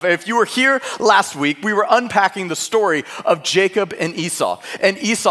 If you were here last week, we were unpacking the story of Jacob and Esau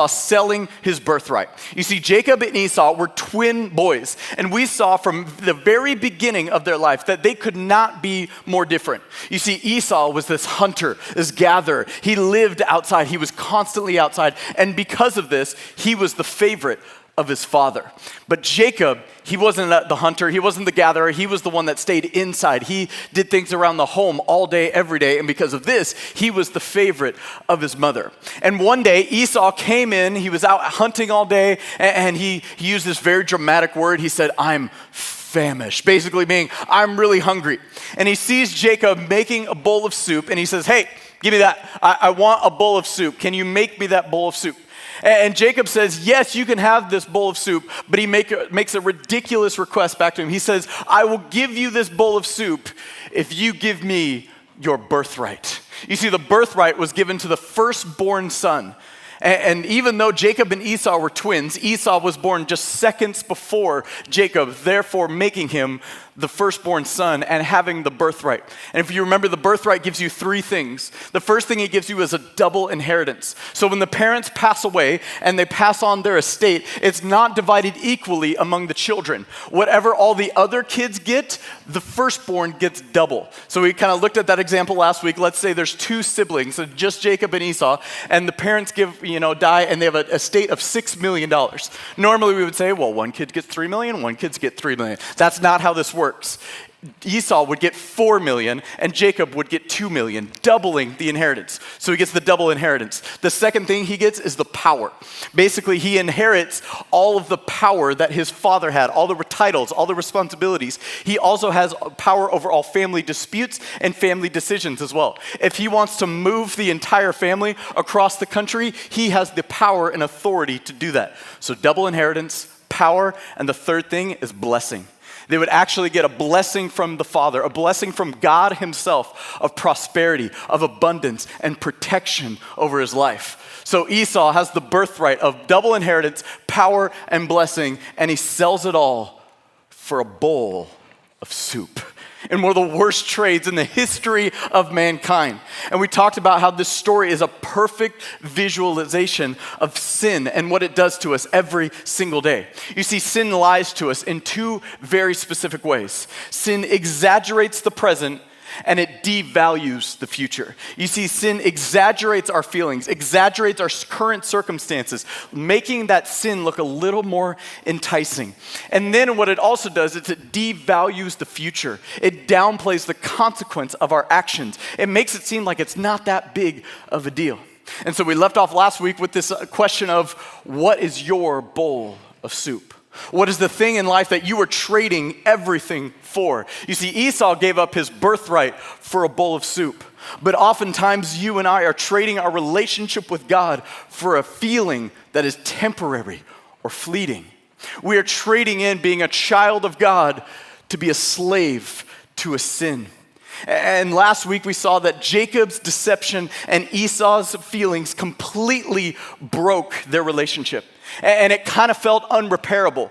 selling his birthright. You see, Jacob and Esau were twin boys, and we saw from the very beginning of their life that they could not be more different. You see, Esau was this hunter, this gatherer. He lived outside. He was constantly outside, and because of this, he was the favorite of his father. But Jacob, he wasn't the hunter, he wasn't the gatherer, he was the one that stayed inside. He did things around the home all day, every day, and because of this, he was the favorite of his mother. And one day, Esau came in, he was out hunting all day, and he used this very dramatic word. He said, "I'm famished," basically meaning, "I'm really hungry." And he sees Jacob making a bowl of soup, and he says, "Hey, give me that. I want a bowl of soup. Can you make me that bowl of soup?" And Jacob says, "Yes, you can have this bowl of soup," but he makes a ridiculous request back to him. He says, "I will give you this bowl of soup if you give me your birthright." You see, the birthright was given to the firstborn son. And even though Jacob and Esau were twins, Esau was born just seconds before Jacob, therefore making him the firstborn son and having the birthright. And if you remember, the birthright gives you three things. The first thing it gives you is a double inheritance. So when the parents pass away and they pass on their estate, it's not divided equally among the children. Whatever all the other kids get, the firstborn gets double. So we kind of looked at that example last week. Let's say there's two siblings, so just Jacob and Esau, and the parents die and they have an estate of $6 million. Normally we would say, well, one kid gets $3 million, one kid gets $3 million. That's not how this works. Esau would get $4 million and Jacob would get $2 million, doubling the inheritance. So he gets the double inheritance. The second thing he gets is the power. Basically, he inherits all of the power that his father had, all the titles, all the responsibilities. He also has power over all family disputes and family decisions as well. If he wants to move the entire family across the country, he has the power and authority to do that. So double inheritance, power, and the third thing is blessing. They would actually get a blessing from the Father, a blessing from God himself of prosperity, of abundance, and protection over his life. So Esau has the birthright of double inheritance, power, and blessing, and he sells it all for a bowl of soup. In one of the worst trades in the history of mankind. And we talked about how this story is a perfect visualization of sin and what it does to us every single day. You see, sin lies to us in two very specific ways. Sin exaggerates the present and it devalues the future. You see, sin exaggerates our feelings, exaggerates our current circumstances, making that sin look a little more enticing. And then what it also does is it devalues the future. It downplays the consequence of our actions. It makes it seem like it's not that big of a deal. And so we left off last week with this question of, what is your bowl of soup? What is the thing in life that you are trading everything for? You see, Esau gave up his birthright for a bowl of soup. But oftentimes you and I are trading our relationship with God for a feeling that is temporary or fleeting. We are trading in being a child of God to be a slave to a sin. And last week we saw that Jacob's deception and Esau's feelings completely broke their relationship. And it kind of felt unrepairable.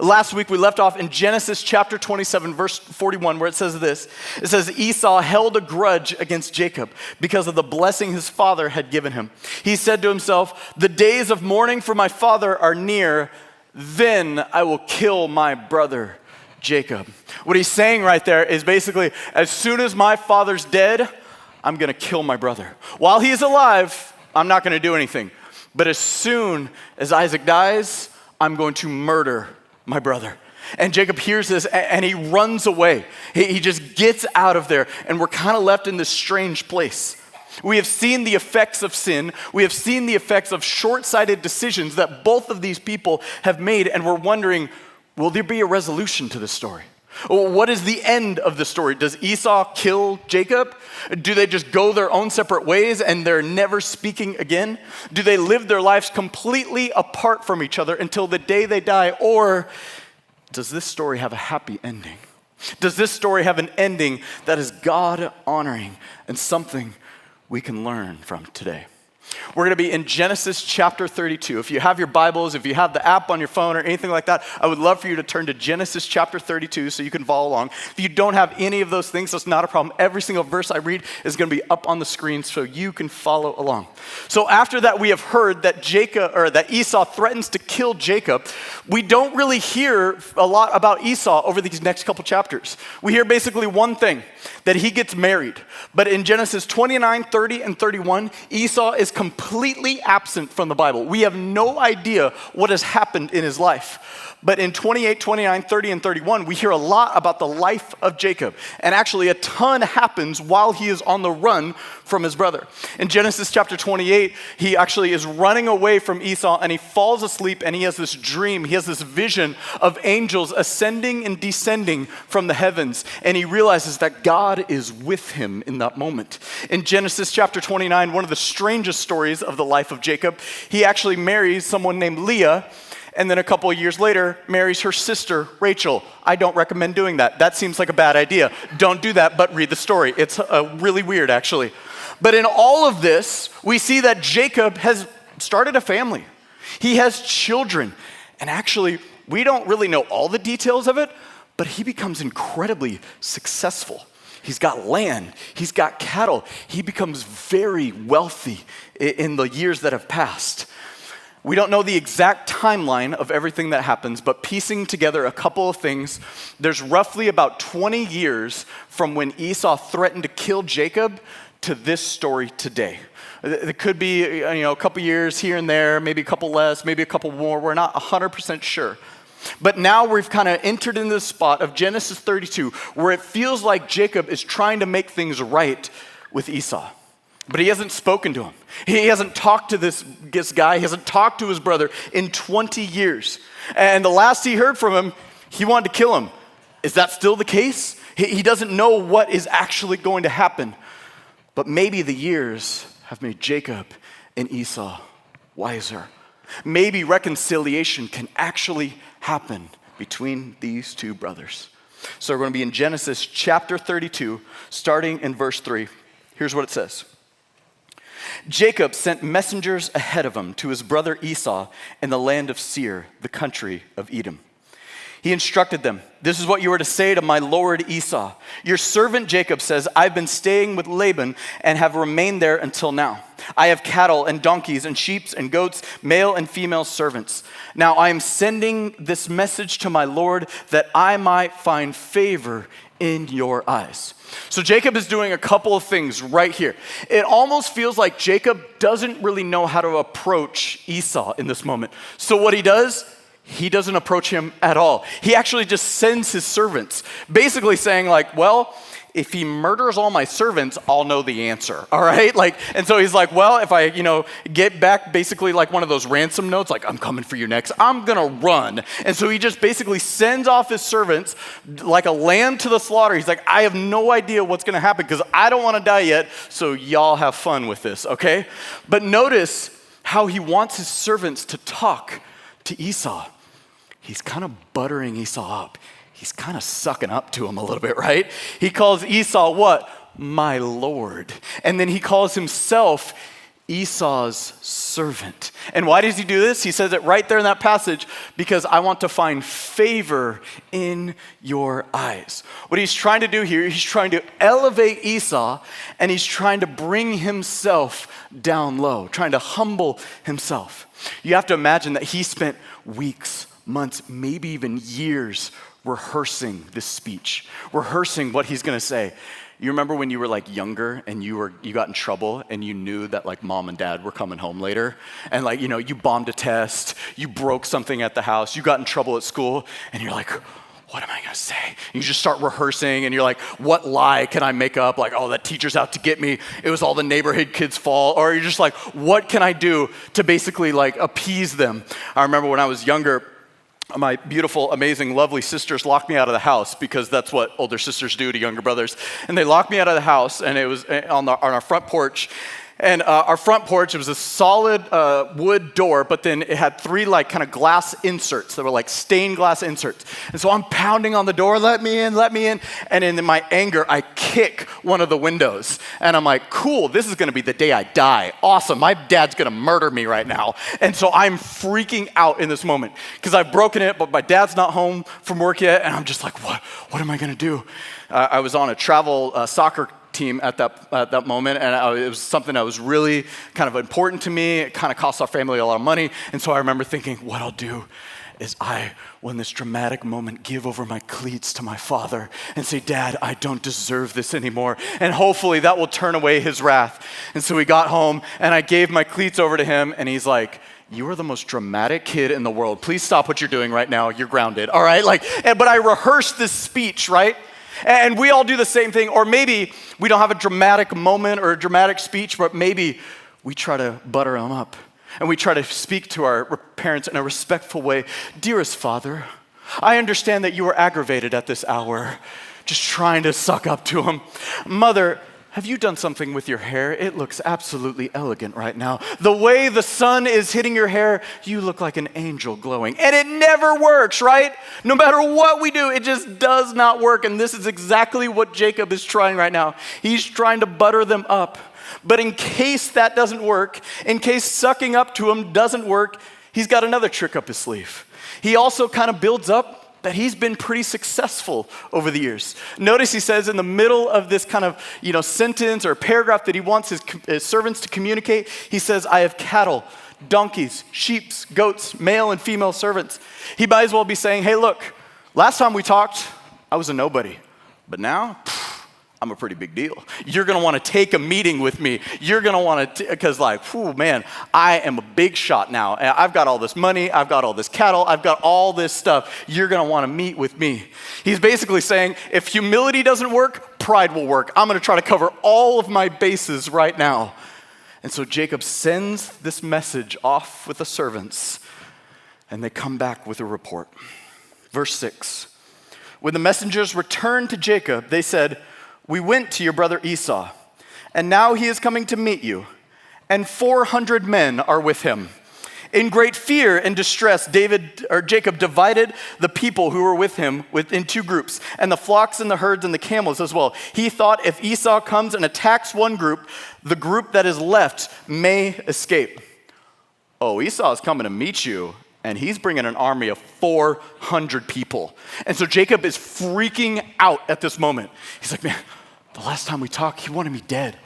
Last week we left off in Genesis chapter 27, verse 41, where it says this. It says, Esau held a grudge against Jacob because of the blessing his father had given him. He said to himself, "The days of mourning for my father are near, then I will kill my brother Jacob." What he's saying right there is basically, as soon as my father's dead, I'm going to kill my brother. While he's alive, I'm not going to do anything. But as soon as Isaac dies, I'm going to murder my brother. And Jacob hears this and he runs away. He just gets out of there, and we're kind of left in this strange place. We have seen the effects of sin. We have seen the effects of short-sighted decisions that both of these people have made, and we're wondering, will there be a resolution to this story? What is the end of the story? Does Esau kill Jacob? Do they just go their own separate ways and they're never speaking again? Do they live their lives completely apart from each other until the day they die? Or does this story have a happy ending? Does this story have an ending that is God-honoring and something we can learn from today? We're going to be in Genesis chapter 32. If you have your Bibles, if you have the app on your phone or anything like that, I would love for you to turn to Genesis chapter 32 so you can follow along. If you don't have any of those things, that's not a problem. Every single verse I read is going to be up on the screen so you can follow along. So after that, we have heard that that Esau threatens to kill Jacob. We don't really hear a lot about Esau over these next couple chapters. We hear basically one thing, that he gets married. But in Genesis 29, 30, and 31, Esau is completely absent from the Bible. We have no idea what has happened in his life. But in 28, 29, 30, and 31, we hear a lot about the life of Jacob. And actually, a ton happens while he is on the run from his brother. In Genesis chapter 28, he actually is running away from Esau, and he falls asleep, and he has this dream. He has this vision of angels ascending and descending from the heavens. And he realizes that God is with him in that moment. In Genesis chapter 29, one of the strangest stories of the life of Jacob, he actually marries someone named Leah, and then a couple of years later, marries her sister, Rachel. I don't recommend doing that. That seems like a bad idea. Don't do that, but read the story. It's really weird, actually. But in all of this, we see that Jacob has started a family. He has children. And actually, we don't really know all the details of it, but he becomes incredibly successful. He's got land. He's got cattle. He becomes very wealthy in the years that have passed. We don't know the exact timeline of everything that happens, but piecing together a couple of things, there's roughly about 20 years from when Esau threatened to kill Jacob to this story today. It could be a couple years here and there, maybe a couple less, maybe a couple more. We're not 100% sure. But now we've kind of entered in this spot of Genesis 32 where it feels like Jacob is trying to make things right with Esau. But he hasn't spoken to him. He hasn't talked to this guy. He hasn't talked to his brother in 20 years. And the last he heard from him, he wanted to kill him. Is that still the case? He doesn't know what is actually going to happen. But maybe the years have made Jacob and Esau wiser. Maybe reconciliation can actually happen between these two brothers. So we're going to be in Genesis chapter 32, starting in verse 3. Here's what it says. Jacob sent messengers ahead of him to his brother Esau in the land of Seir, the country of Edom. He instructed them, "This is what you are to say to my lord Esau. Your servant Jacob says, I've been staying with Laban and have remained there until now. I have cattle and donkeys and sheep and goats, male and female servants. Now I am sending this message to my lord that I might find favor in your eyes." So Jacob is doing a couple of things right here. It almost feels like Jacob doesn't really know how to approach Esau in this moment. So what he does, he doesn't approach him at all. He actually just sends his servants, basically saying like, well, if he murders all my servants, I'll know the answer, all right? And so he's like, well, if I, get back basically like one of those ransom notes, like I'm coming for you next, I'm gonna run. And so he just basically sends off his servants like a lamb to the slaughter. He's like, I have no idea what's gonna happen because I don't wanna die yet, so y'all have fun with this, okay? But notice how he wants his servants to talk to Esau. He's kind of buttering Esau up. He's kind of sucking up to him a little bit, right? He calls Esau what? My lord. And then he calls himself Esau's servant. And why does he do this? He says it right there in that passage, because I want to find favor in your eyes. What he's trying to do here, he's trying to elevate Esau, and he's trying to bring himself down low, trying to humble himself. You have to imagine that he spent weeks, months, maybe even years rehearsing this speech, rehearsing what he's gonna say. You remember when you were like younger and you got in trouble and you knew that like mom and dad were coming home later and like, you bombed a test, you broke something at the house, you got in trouble at school and you're like, what am I gonna say? And you just start rehearsing and you're like, what lie can I make up? Like, oh, that teacher's out to get me. It was all the neighborhood kids' fault. Or you're just like, what can I do to basically like appease them? I remember when I was younger, my beautiful, amazing, lovely sisters locked me out of the house because that's what older sisters do to younger brothers. And they locked me out of the house, and it was on our front porch. And our front porch, it was a solid wood door, but then it had three like kind of glass inserts that were like stained glass inserts. And so I'm pounding on the door, let me in, let me in. And in my anger, I kick one of the windows. And I'm like, cool, this is gonna be the day I die. Awesome, my dad's gonna murder me right now. And so I'm freaking out in this moment because I've broken it, but my dad's not home from work yet. And I'm just like, what am I gonna do? I was on a travel soccer team at that moment, and it was something that was really kind of important to me. It kind of cost our family a lot of money, and so I remember thinking, what I'll do is will in this dramatic moment, give over my cleats to my father and say, Dad, I don't deserve this anymore, and hopefully that will turn away his wrath. And so we got home, and I gave my cleats over to him, and he's like, you are the most dramatic kid in the world. Please stop what you're doing right now. You're grounded, all right? But I rehearsed this speech, right? And we all do the same thing, or maybe we don't have a dramatic moment or a dramatic speech, but maybe we try to butter them up and we try to speak to our parents in a respectful way. Dearest Father, I understand that you are aggravated at this hour, just trying to suck up to him. Mother, have you done something with your hair? It looks absolutely elegant right now. The way the sun is hitting your hair, you look like an angel glowing. And it never works, right? No matter what we do, it just does not work. And this is exactly what Jacob is trying right now. He's trying to butter them up. But in case that doesn't work, in case sucking up to him doesn't work, he's got another trick up his sleeve. He also kind of builds up that he's been pretty successful over the years. Notice he says in the middle of this kind of sentence or paragraph that he wants his servants to communicate, he says, I have cattle, donkeys, sheep, goats, male and female servants. He might as well be saying, hey, look, last time we talked, I was a nobody, but now, I'm a pretty big deal. You're gonna wanna take a meeting with me. You're gonna wanna, because man, I am a big shot now. I've got all this money, I've got all this cattle, I've got all this stuff. You're gonna wanna meet with me. He's basically saying, if humility doesn't work, pride will work. I'm gonna try to cover all of my bases right now. And so Jacob sends this message off with the servants, and they come back with a report. Verse 6, when the messengers returned to Jacob, they said, we went to your brother Esau, and now he is coming to meet you, and 400 men are with him. In great fear and distress, Jacob divided the people who were with him in two groups, and the flocks and the herds and the camels as well. He thought if Esau comes and attacks one group, the group that is left may escape. Oh, Esau is coming to meet you, and he's bringing an army of 400 people. And so Jacob is freaking out at this moment. He's like, man, the last time we talked, he wanted me dead.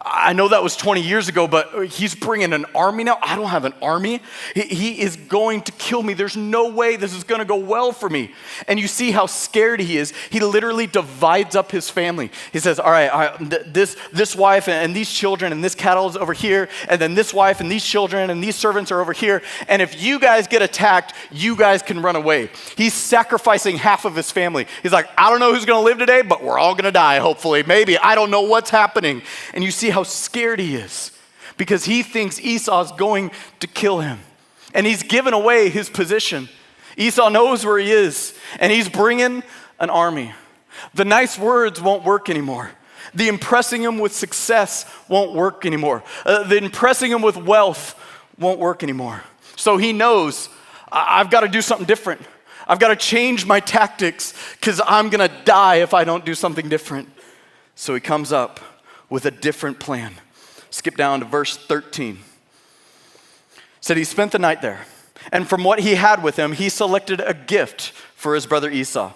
I know that was 20 years ago, but he's bringing an army now. I don't have an army. He is going to kill me. There's no way this is going to go well for me. And you see how scared he is. He literally divides up his family. He says, all right, this wife and these children and this cattle is over here, and then this wife and these children and these servants are over here. And if you guys get attacked, you guys can run away. He's sacrificing half of his family. He's like, I don't know who's going to live today, but we're all going to die, hopefully. Maybe. I don't know what's happening. And you see how scared he is because he thinks Esau's going to kill him. And he's given away his position. Esau knows where he is, and he's bringing an army. The nice words won't work anymore. The impressing him with success won't work anymore. The impressing him with wealth won't work anymore. So he knows, I've got to do something different. I've got to change my tactics because I'm going to die if I don't do something different. So he comes up with a different plan. Skip down to verse 13. Said he spent the night there, and from what he had with him, he selected a gift for his brother Esau.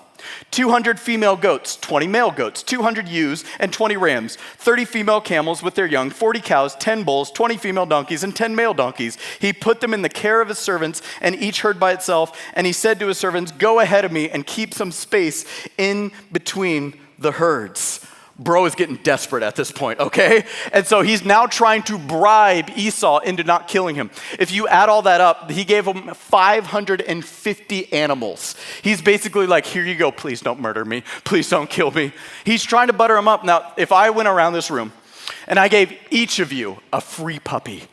200 female goats, 20 male goats, 200 ewes, and 20 rams, 30 female camels with their young, 40 cows, 10 bulls, 20 female donkeys, and 10 male donkeys. He put them in the care of his servants, and each herd by itself, and he said to his servants, go ahead of me and keep some space in between the herds. Bro is getting desperate at this point, okay? And so he's now trying to bribe Esau into not killing him. If you add all that up, he gave him 550 animals. He's basically like, here you go, please don't murder me. Please don't kill me. He's trying to butter him up. Now, if I went around this room and I gave each of you a free puppy,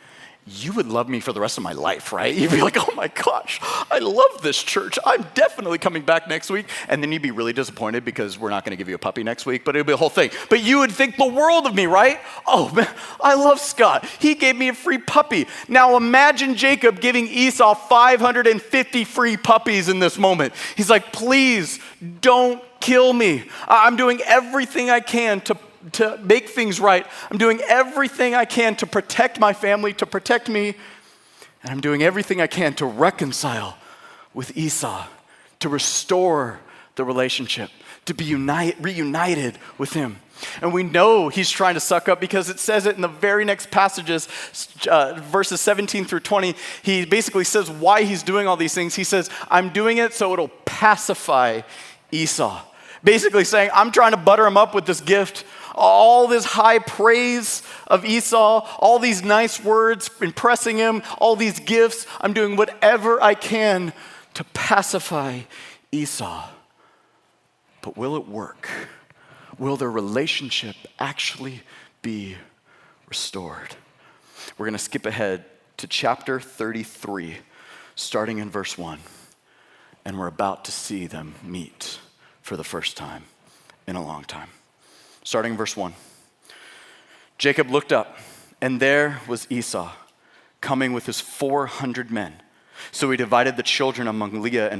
you would love me for the rest of my life, right? You'd be like, oh my gosh, I love this church. I'm definitely coming back next week. And then you'd be really disappointed because we're not going to give you a puppy next week, but it'll be a whole thing. But you would think the world of me, right? Oh man, I love Scott. He gave me a free puppy. Now imagine Jacob giving Esau 550 free puppies in this moment. He's like, please don't kill me. I'm doing everything I can to make things right. I'm doing everything I can to protect my family, to protect me, and I'm doing everything I can to reconcile with Esau, to restore the relationship, to be reunited with him. And we know he's trying to suck up because it says it in the very next passages, verses 17 through 20. He basically says why he's doing all these things. He says, I'm doing it so it'll pacify Esau. Basically saying, I'm trying to butter him up with this gift. All this high praise of Esau, all these nice words impressing him, all these gifts. I'm doing whatever I can to pacify Esau. But will it work? Will their relationship actually be restored? We're going to skip ahead to chapter 33, starting in verse 1. And we're about to see them meet for the first time in a long time. Starting in verse 1. Jacob looked up, and there was Esau coming with his 400 men. So he divided the children among Leah,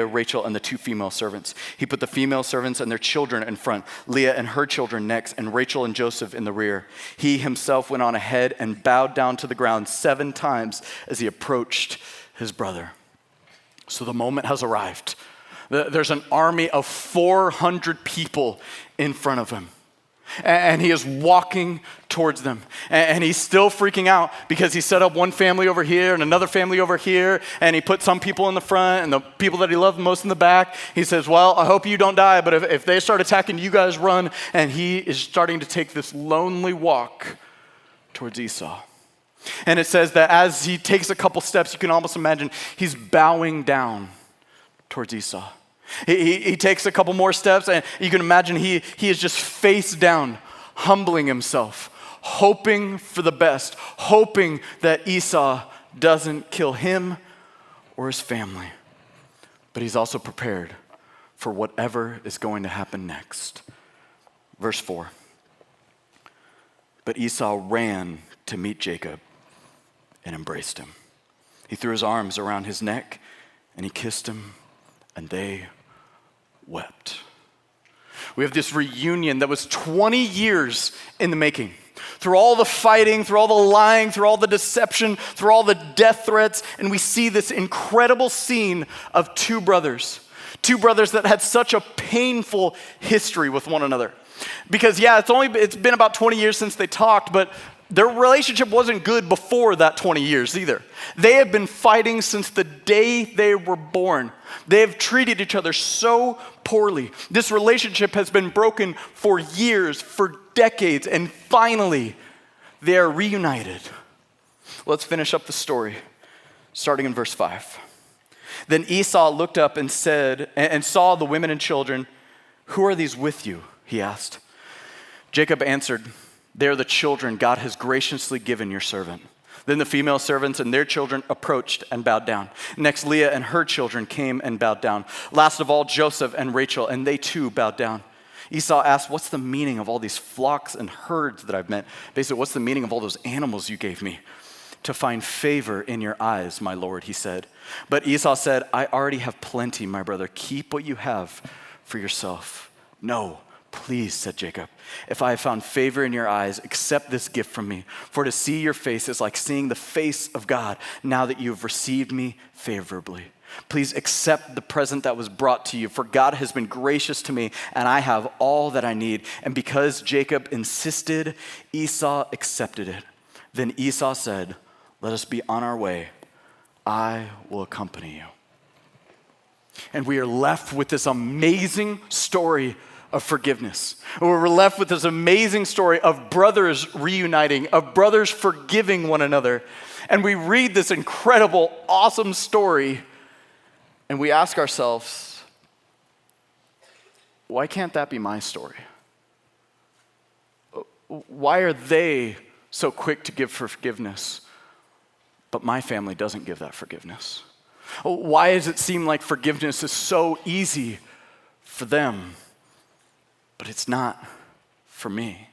Rachel, and the two female servants. He put the female servants and their children in front, Leah and her children next, and Rachel and Joseph in the rear. He himself went on ahead and bowed down to the ground 7 times as he approached his brother. So the moment has arrived. There's an army of 400 people in front of him. And he is walking towards them. And he's still freaking out because he set up one family over here and another family over here. And he put some people in the front and the people that he loved most in the back. He says, well, I hope you don't die, but if they start attacking, you guys run. And he is starting to take this lonely walk towards Esau. And it says that as he takes a couple steps, you can almost imagine he's bowing down towards Esau. He takes a couple more steps, and you can imagine he is just face down, humbling himself, hoping for the best, hoping that Esau doesn't kill him or his family. But he's also prepared for whatever is going to happen next. Verse 4. But Esau ran to meet Jacob and embraced him. He threw his arms around his neck, and he kissed him, and they wept. We have this reunion that was 20 years in the making. Through all the fighting, through all the lying, through all the deception, through all the death threats, and we see this incredible scene of two brothers that had such a painful history with one another. Because it's been about 20 years since they talked, but their relationship wasn't good before that 20 years either. They have been fighting since the day they were born. They have treated each other so poorly. This relationship has been broken for years, for decades, and finally, they are reunited. Let's finish up the story, starting in verse 5. Then Esau looked up and said, and saw the women and children. Who are these with you? He asked. Jacob answered, they are the children God has graciously given your servant. Then the female servants and their children approached and bowed down. Next, Leah and her children came and bowed down. Last of all, Joseph and Rachel, and they too bowed down. Esau asked, what's the meaning of all these flocks and herds that I've met? Basically, what's the meaning of all those animals you gave me? To find favor in your eyes, my lord, he said. But Esau said, I already have plenty, my brother. Keep what you have for yourself. No. Please, said Jacob, if I have found favor in your eyes, accept this gift from me. For to see your face is like seeing the face of God now that you have received me favorably. Please accept the present that was brought to you, for God has been gracious to me, and I have all that I need. And because Jacob insisted, Esau accepted it. Then Esau said, let us be on our way. I will accompany you. And we are left with this amazing story of forgiveness. We're left with this amazing story of brothers reuniting, of brothers forgiving one another. And we read this incredible, awesome story, and we ask ourselves, why can't that be my story? Why are they so quick to give forgiveness, but my family doesn't give that forgiveness? Why does it seem like forgiveness is so easy for them, but it's not for me?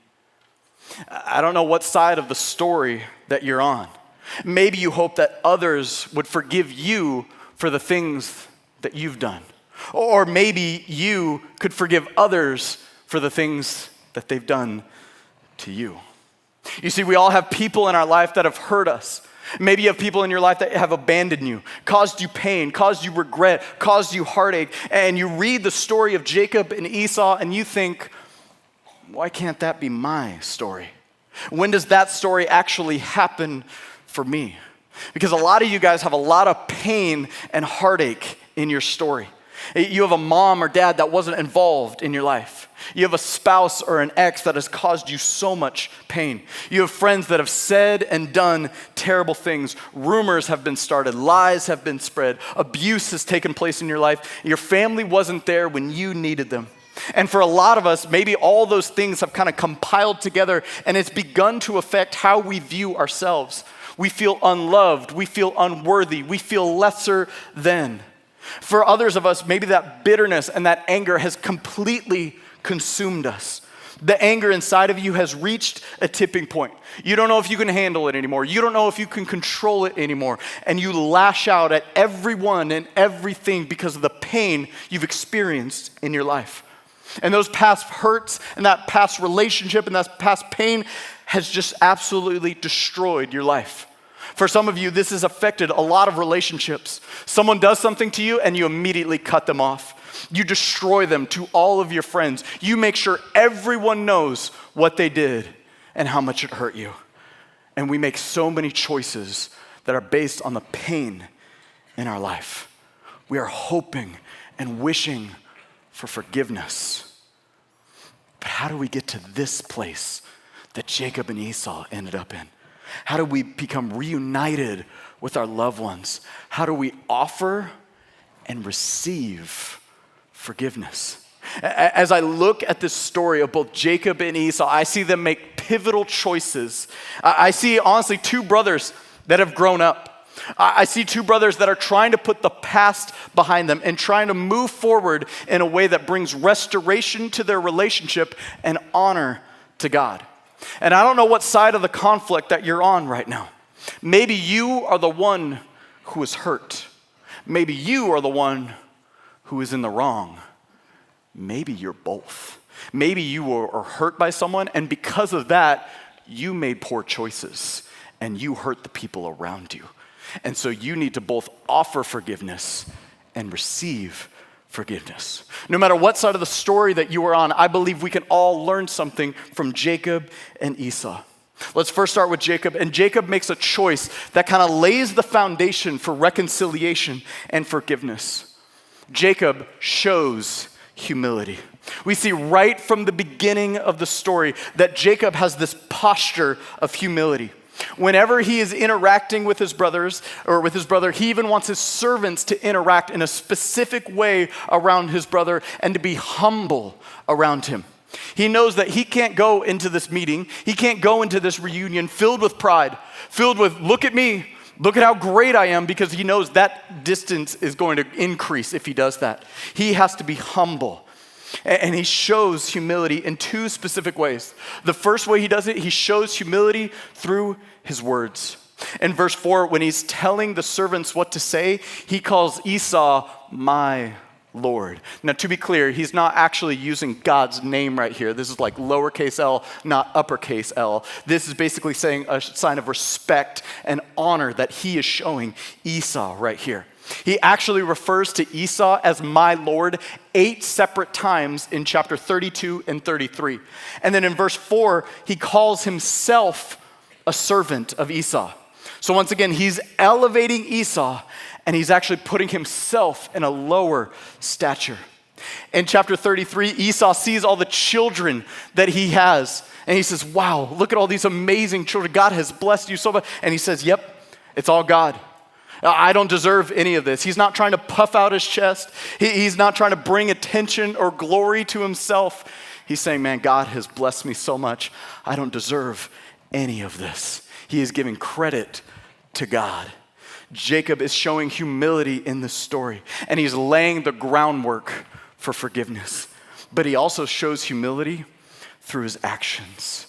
I don't know what side of the story that you're on. Maybe you hope that others would forgive you for the things that you've done. Or maybe you could forgive others for the things that they've done to you. You see, we all have people in our life that have hurt us. Maybe you have people in your life that have abandoned you, caused you pain, caused you regret, caused you heartache. And you read the story of Jacob and Esau and you think, why can't that be my story? When does that story actually happen for me? Because a lot of you guys have a lot of pain and heartache in your story. You have a mom or dad that wasn't involved in your life. You have a spouse or an ex that has caused you so much pain. You have friends that have said and done terrible things. Rumors have been started. Lies have been spread. Abuse has taken place in your life. Your family wasn't there when you needed them. And for a lot of us, maybe all those things have kind of compiled together and it's begun to affect how we view ourselves. We feel unloved. We feel unworthy. We feel lesser than. For others of us, maybe that bitterness and that anger has completely consumed us. The anger inside of you has reached a tipping point. You don't know if you can handle it anymore. You don't know if you can control it anymore. And you lash out at everyone and everything because of the pain you've experienced in your life. And those past hurts and that past relationship and that past pain has just absolutely destroyed your life. For some of you, this has affected a lot of relationships. Someone does something to you and you immediately cut them off. You destroy them to all of your friends. You make sure everyone knows what they did and how much it hurt you. And we make so many choices that are based on the pain in our life. We are hoping and wishing for forgiveness. But how do we get to this place that Jacob and Esau ended up in? How do we become reunited with our loved ones? How do we offer and receive forgiveness? As I look at this story of both Jacob and Esau, I see them make pivotal choices. I see, honestly, two brothers that have grown up. I see two brothers that are trying to put the past behind them and trying to move forward in a way that brings restoration to their relationship and honor to God. And I don't know what side of the conflict that you're on right now. Maybe you are the one who is hurt. Maybe you are the one who is in the wrong. Maybe you're both. Maybe you are hurt by someone, and because of that, you made poor choices, and you hurt the people around you. And so you need to both offer forgiveness and receive forgiveness. No matter what side of the story that you are on, I believe we can all learn something from Jacob and Esau. Let's first start with Jacob. And Jacob makes a choice that kind of lays the foundation for reconciliation and forgiveness. Jacob shows humility. We see right from the beginning of the story that Jacob has this posture of humility. Whenever he is interacting with his brothers or with his brother, he even wants his servants to interact in a specific way around his brother and to be humble around him. He knows that he can't go into this meeting, he can't go into this reunion filled with pride, filled with, look at me, look at how great I am, because he knows that distance is going to increase if he does that. He has to be humble. And he shows humility in two specific ways. The first way he does it, he shows humility through his words. In verse 4, when he's telling the servants what to say, he calls Esau my Lord. Now, to be clear, he's not actually using God's name right here. This is like lowercase l, not uppercase L. This is basically saying a sign of respect and honor that he is showing Esau right here. He actually refers to Esau as my Lord 8 separate times in chapter 32 and 33. And then in verse 4, he calls himself a servant of Esau. So once again, he's elevating Esau, and he's actually putting himself in a lower stature. In chapter 33, Esau sees all the children that he has, and he says, wow, look at all these amazing children. God has blessed you so much. And he says, yep, it's all God. I don't deserve any of this. He's not trying to puff out his chest. He's not trying to bring attention or glory to himself. He's saying, man, God has blessed me so much. I don't deserve any of this. He is giving credit to God. Jacob is showing humility in this story, and he's laying the groundwork for forgiveness. But he also shows humility through his actions.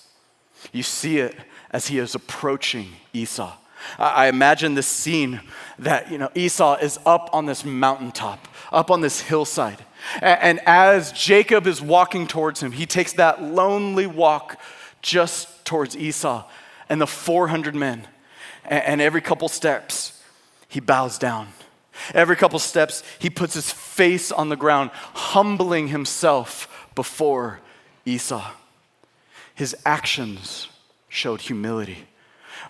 You see it as he is approaching Esau. I imagine this scene that, Esau is up on this mountaintop, up on this hillside. And as Jacob is walking towards him, he takes that lonely walk just towards Esau and the 400 men. And every couple steps, he bows down. Every couple steps, he puts his face on the ground, humbling himself before Esau. His actions showed humility.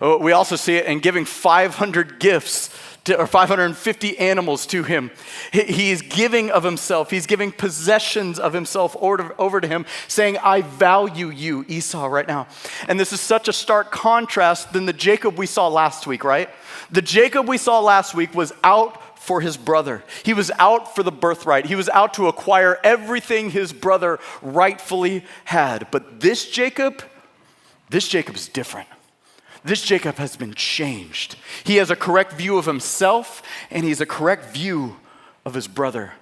We also see it in giving 500 gifts or 550 animals to him. He is giving of himself. He's giving possessions of himself over to him, saying, I value you, Esau, right now. And this is such a stark contrast than the Jacob we saw last week, right? The Jacob we saw last week was out for his brother. He was out for the birthright. He was out to acquire everything his brother rightfully had. But this Jacob is different. This Jacob has been changed. He has a correct view of himself, and he has a correct view of his brother.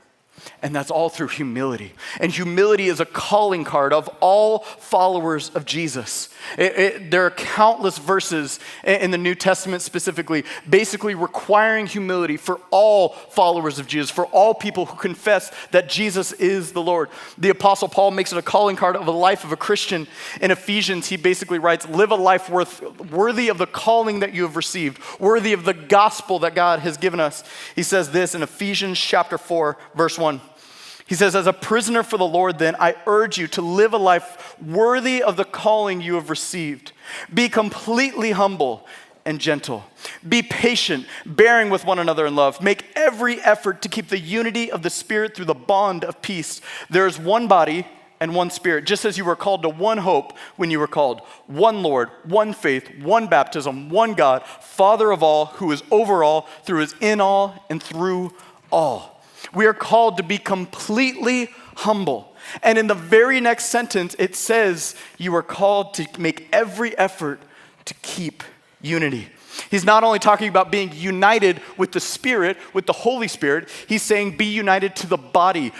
And that's all through humility. And humility is a calling card of all followers of Jesus. There are countless verses in the New Testament specifically, basically requiring humility for all followers of Jesus, for all people who confess that Jesus is the Lord. The Apostle Paul makes it a calling card of a life of a Christian. In Ephesians, he basically writes, live a life worthy of the calling that you have received, worthy of the gospel that God has given us. He says this in Ephesians chapter 4, verse 1. He says, as a prisoner for the Lord, then, I urge you to live a life worthy of the calling you have received. Be completely humble and gentle. Be patient, bearing with one another in love. Make every effort to keep the unity of the Spirit through the bond of peace. There is one body and one Spirit, just as you were called to one hope when you were called. One Lord, one faith, one baptism, one God, Father of all, who is over all, who is in all, and through all. We are called to be completely humble. And in the very next sentence, it says you are called to make every effort to keep unity. He's not only talking about being united with the Spirit, with the Holy Spirit, he's saying be united to the body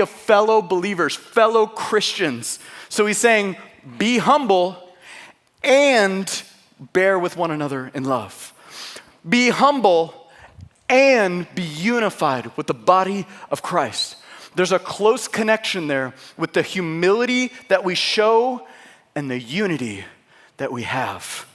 of fellow believers, fellow Christians. So he's saying be humble and bear with one another in love. Be humble and be unified with the body of Christ. There's a close connection there with the humility that we show and the unity that we have.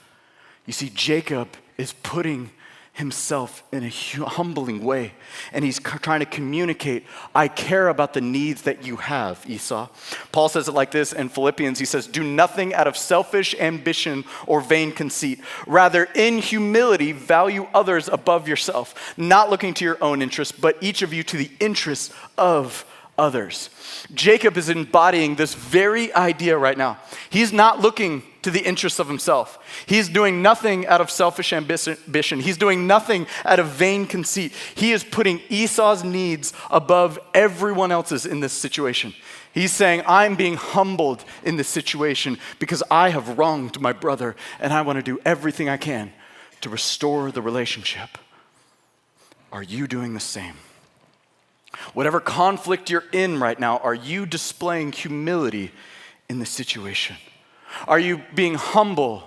You see, Jacob is putting himself in a humbling way, and he's trying to communicate, I care about the needs that you have, Esau. Paul says it like this in Philippians. He says, do nothing out of selfish ambition or vain conceit. Rather, in humility, value others above yourself, not looking to your own interests, but each of you to the interests of others. Jacob is embodying this very idea right now. He's not looking to the interests of himself. He's doing nothing out of selfish ambition. He's doing nothing out of vain conceit. He is putting Esau's needs above everyone else's in this situation. He's saying, I'm being humbled in this situation because I have wronged my brother, and I want to do everything I can to restore the relationship. Are you doing the same? Whatever conflict you're in right now, are you displaying humility in the situation? Are you being humble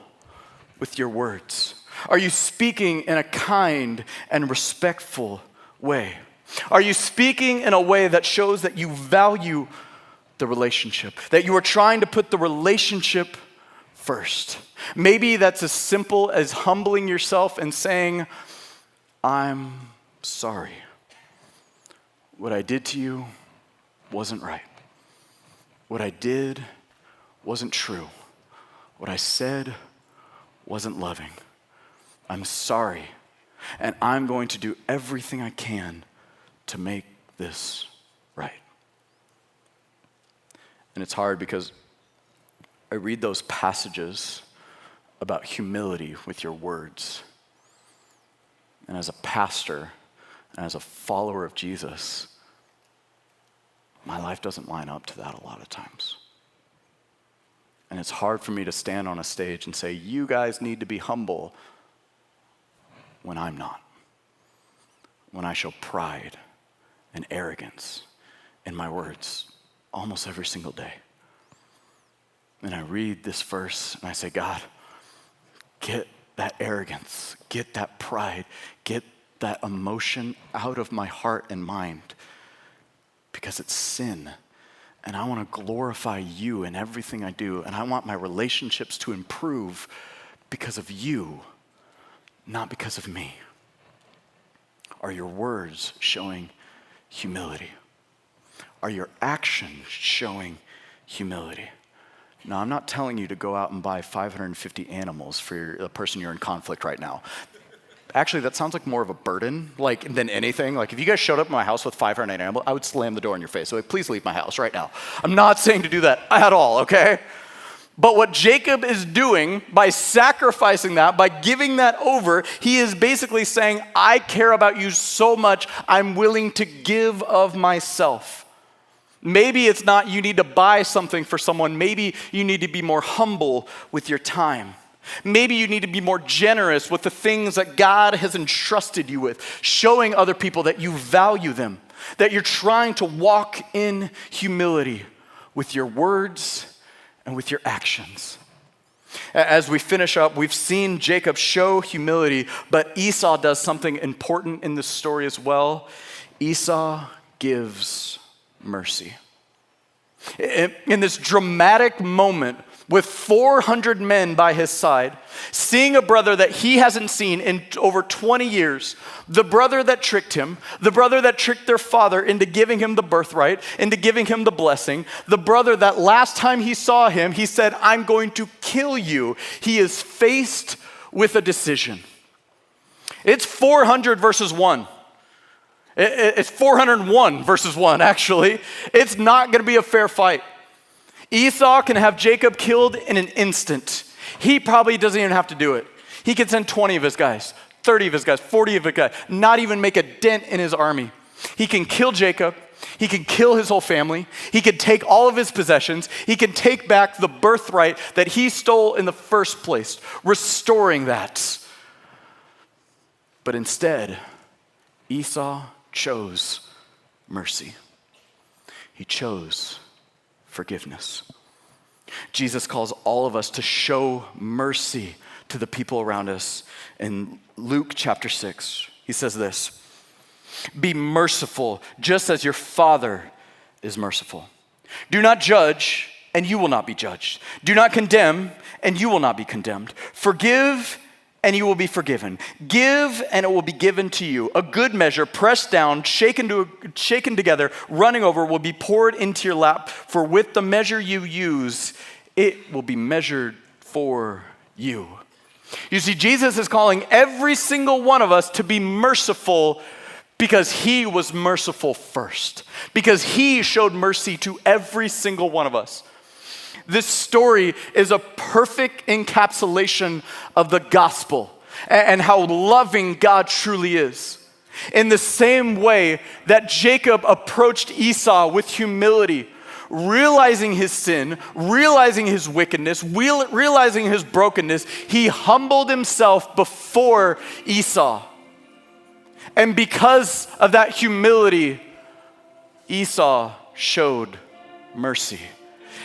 with your words? Are you speaking in a kind and respectful way? Are you speaking in a way that shows that you value the relationship, that you are trying to put the relationship first? Maybe that's as simple as humbling yourself and saying, I'm sorry. What I did to you wasn't right. What I did wasn't true. What I said wasn't loving. I'm sorry, and I'm going to do everything I can to make this right. And it's hard because I read those passages about humility with your words. And as a pastor, and as a follower of Jesus, my life doesn't line up to that a lot of times. And it's hard for me to stand on a stage and say, you guys need to be humble when I'm not. When I show pride and arrogance in my words almost every single day. And I read this verse and I say, God, get that arrogance, get that pride, get that emotion out of my heart and mind, because it's sin. And I want to glorify you in everything I do. And I want my relationships to improve because of you, not because of me. Are your words showing humility? Are your actions showing humility? Now, I'm not telling you to go out and buy 550 animals for the person you're in conflict right now. Actually, that sounds like more of a burden, than anything. If you guys showed up at my house with 500 animals, I would slam the door in your face. So please leave my house right now. I'm not saying to do that at all, okay? But what Jacob is doing by sacrificing that, by giving that over, he is basically saying, I care about you so much, I'm willing to give of myself. Maybe it's not you need to buy something for someone. Maybe you need to be more humble with your time. Maybe you need to be more generous with the things that God has entrusted you with, showing other people that you value them, that you're trying to walk in humility with your words and with your actions. As we finish up, we've seen Jacob show humility, but Esau does something important in this story as well. Esau gives mercy. In this dramatic moment, with 400 men by his side, seeing a brother that he hasn't seen in over 20 years, the brother that tricked him, the brother that tricked their father into giving him the birthright, into giving him the blessing, the brother that last time he saw him, he said, I'm going to kill you. He is faced with a decision. It's 400 versus 1. It's 401 versus 1, actually. It's not going to be a fair fight. Esau can have Jacob killed in an instant. He probably doesn't even have to do it. He could send 20 of his guys, 30 of his guys, 40 of his guys, not even make a dent in his army. He can kill Jacob. He can kill his whole family. He can take all of his possessions. He can take back the birthright that he stole in the first place, restoring that. But instead, Esau chose mercy. He chose forgiveness. Jesus calls all of us to show mercy to the people around us. In Luke chapter 6, he says this, be merciful just as your Father is merciful. Do not judge, and you will not be judged. Do not condemn, and you will not be condemned. Forgive, and you will be forgiven. Give, and it will be given to you. A good measure, pressed down, shaken together, running over, will be poured into your lap. For with the measure you use, it will be measured for you. You see, Jesus is calling every single one of us to be merciful because he was merciful first. Because he showed mercy to every single one of us. This story is a perfect encapsulation of the gospel and how loving God truly is. In the same way that Jacob approached Esau with humility, realizing his sin, realizing his wickedness, realizing his brokenness, he humbled himself before Esau. And because of that humility, Esau showed mercy.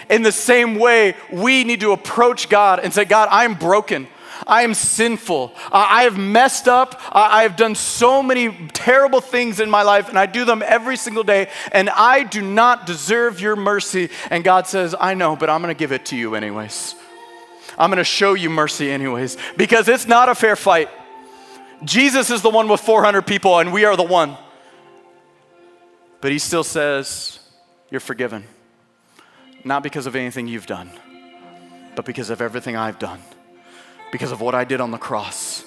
In the same way, we need to approach God and say, God, I'm broken. I am sinful. I have messed up. I have done so many terrible things in my life, and I do them every single day, and I do not deserve your mercy. And God says, I know, but I'm going to give it to you anyways. I'm going to show you mercy anyways, because it's not a fair fight. Jesus is the one with 400 people, and we are the one. But he still says, you're forgiven. Not because of anything you've done, but because of everything I've done. Because of what I did on the cross.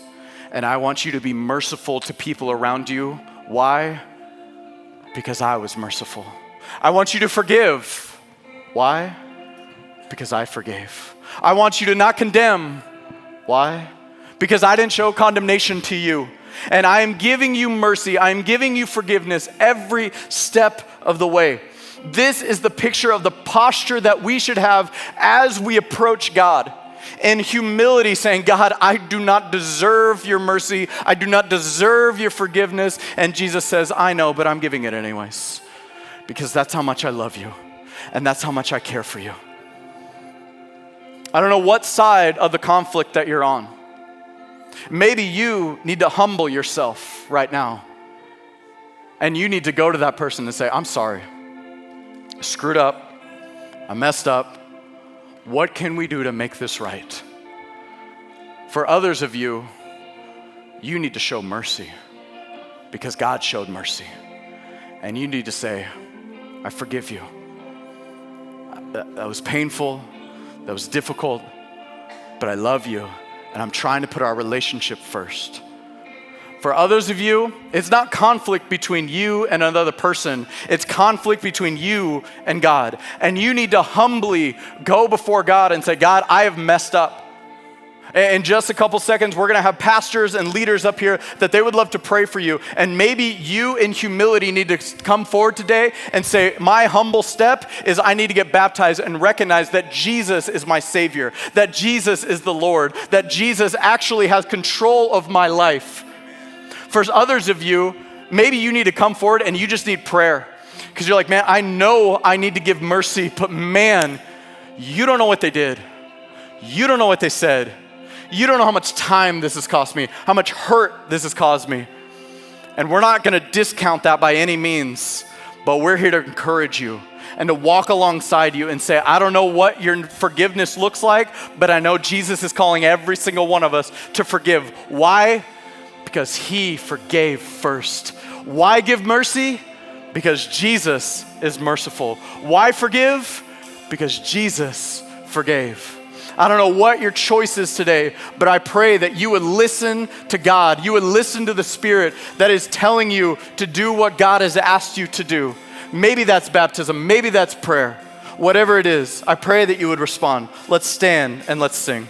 And I want you to be merciful to people around you. Why? Because I was merciful. I want you to forgive. Why? Because I forgave. I want you to not condemn. Why? Because I didn't show condemnation to you. And I am giving you mercy. I am giving you forgiveness every step of the way. This is the picture of the posture that we should have as we approach God. In humility, saying, God, I do not deserve your mercy. I do not deserve your forgiveness. And Jesus says, I know, but I'm giving it anyways. Because that's how much I love you. And that's how much I care for you. I don't know what side of the conflict that you're on. Maybe you need to humble yourself right now. And you need to go to that person and say, I'm sorry. I screwed up. I messed up. What can we do to make this right? For others of you, you need to show mercy because God showed mercy. And you need to say, I forgive you. That was painful. That was difficult. But I love you. And I'm trying to put our relationship first. For others of you, it's not conflict between you and another person. It's conflict between you and God. And you need to humbly go before God and say, God, I have messed up. In just a couple seconds, we're going to have pastors and leaders up here that they would love to pray for you. And maybe you in humility need to come forward today and say, my humble step is I need to get baptized and recognize that Jesus is my Savior, that Jesus is the Lord, that Jesus actually has control of my life. For others of you, maybe you need to come forward and you just need prayer. Because you're like, man, I know I need to give mercy, but man, you don't know what they did. You don't know what they said. You don't know how much time this has cost me, how much hurt this has caused me. And we're not going to discount that by any means, but we're here to encourage you and to walk alongside you and say, I don't know what your forgiveness looks like, but I know Jesus is calling every single one of us to forgive. Why? Because he forgave first. Why give mercy? Because Jesus is merciful. Why forgive? Because Jesus forgave. I don't know what your choice is today, but I pray that you would listen to God. You would listen to the Spirit that is telling you to do what God has asked you to do. Maybe that's baptism. Maybe that's prayer. Whatever it is, I pray that you would respond. Let's stand and let's sing.